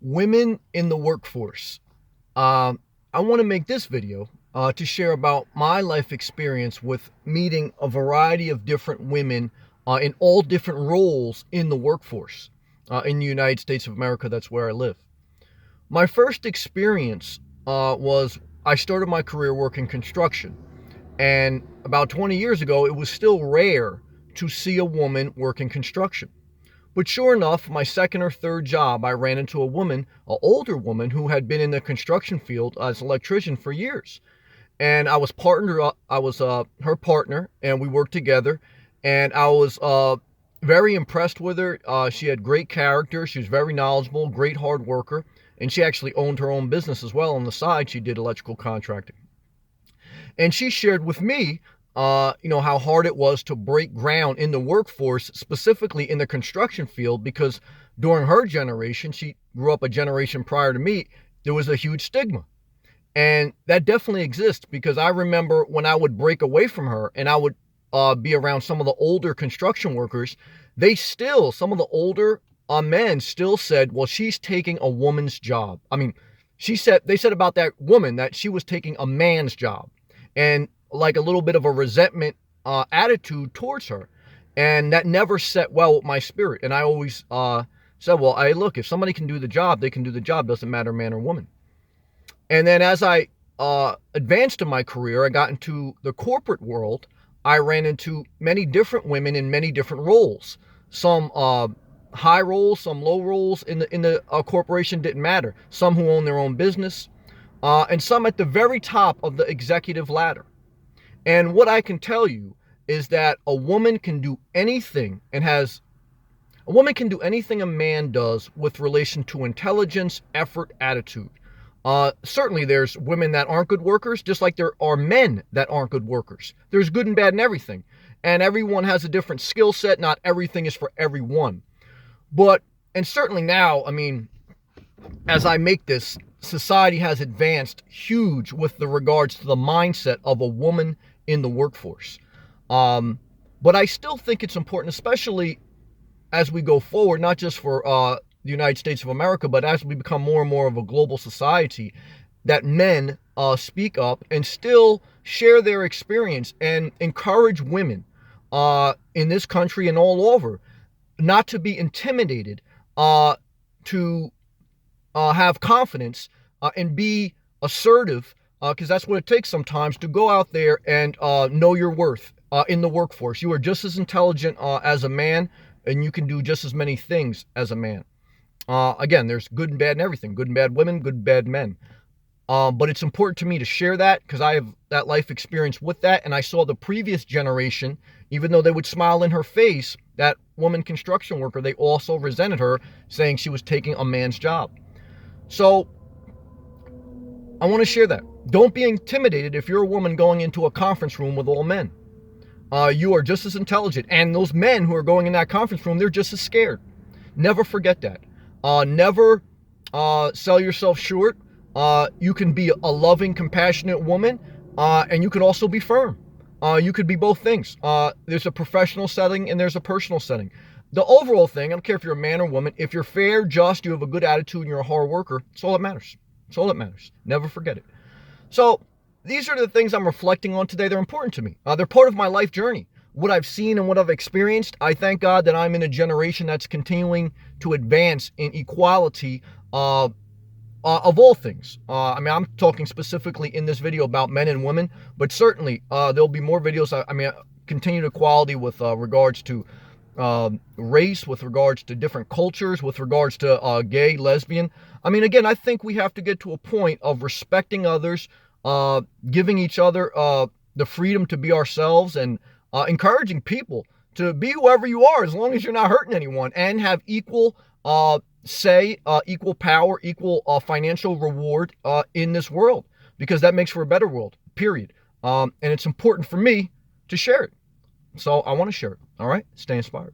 Women in the workforce. I want to make this video to share about my life experience with meeting a variety of different women in all different roles in the workforce in the United States of America. That's where I live. My first experience was I started my career working construction. And about 20 years ago, it was still rare to see a woman working construction. But sure enough, my second or third job, I ran into a woman, an older woman who had been in the construction field as an electrician for years. And I was partnered up, I was her partner, and we worked together. And I was very impressed with her. She had great character. She was very knowledgeable, great hard worker. And she actually owned her own business as well. On the side, she did electrical contracting. And she shared with me, how hard it was to break ground in the workforce, specifically in the construction field, because during her generation, she grew up a generation prior to me, there was a huge stigma. And that definitely exists because I remember when I would break away from her and I would be around some of the older construction workers, some of the older men still said, well, she's taking a woman's job. I mean, they said about that woman that she was taking a man's job. And like a little bit of a resentment attitude towards her. And that never set well with my spirit. And I always said, well, look, if somebody can do the job, they can do the job. Doesn't matter man or woman. And then as I advanced in my career, I got into the corporate world. I ran into many different women in many different roles. Some high roles, some low roles in the corporation, didn't matter. Some who own their own business, and some at the very top of the executive ladder. And what I can tell you is that a woman can do anything a man does with relation to intelligence, effort, attitude. Certainly there's women that aren't good workers, just like there are men that aren't good workers. There's good and bad in everything. And everyone has a different skill set. Not everything is for everyone. And certainly now, as I make this, society has advanced huge with the regards to the mindset of a woman in the workforce. But I still think it's important, especially as we go forward, not just for the United States of America, but as we become more and more of a global society, that men speak up and still share their experience and encourage women in this country and all over not to be intimidated, to have confidence and be assertive, because that's what it takes sometimes to go out there and know your worth in the workforce. You are just as intelligent as a man, and you can do just as many things as a man. Again, there's good and bad in everything. Good and bad women, good and bad men. But it's important to me to share that because I have that life experience with that. And I saw the previous generation, even though they would smile in her face, that woman construction worker, they also resented her, saying she was taking a man's job. So I want to share that. Don't be intimidated if you're a woman going into a conference room with all men. You are just as intelligent. And those men who are going in that conference room, they're just as scared. Never forget that. Never sell yourself short. You can be a loving, compassionate woman, and you could also be firm. You could be both things. There's a professional setting and there's a personal setting. The overall thing, I don't care if you're a man or woman, if you're fair, just, you have a good attitude, and you're a hard worker, it's all that matters. It's all that matters. Never forget it. So these are the things I'm reflecting on today. They're important to me. They're part of my life journey. What I've seen and what I've experienced, I thank God that I'm in a generation that's continuing to advance in equality of all things. I'm talking specifically in this video about men and women, but certainly there'll be more videos. Continued equality with regards to race, with regards to different cultures, with regards to gay, lesbian. Again, I think we have to get to a point of respecting others, giving each other the freedom to be ourselves, and encouraging people to be whoever you are as long as you're not hurting anyone, and have equal equal power, equal financial reward in this world, because that makes for a better world, period. And it's important for me to share it. So I want to share it. All right? Stay inspired.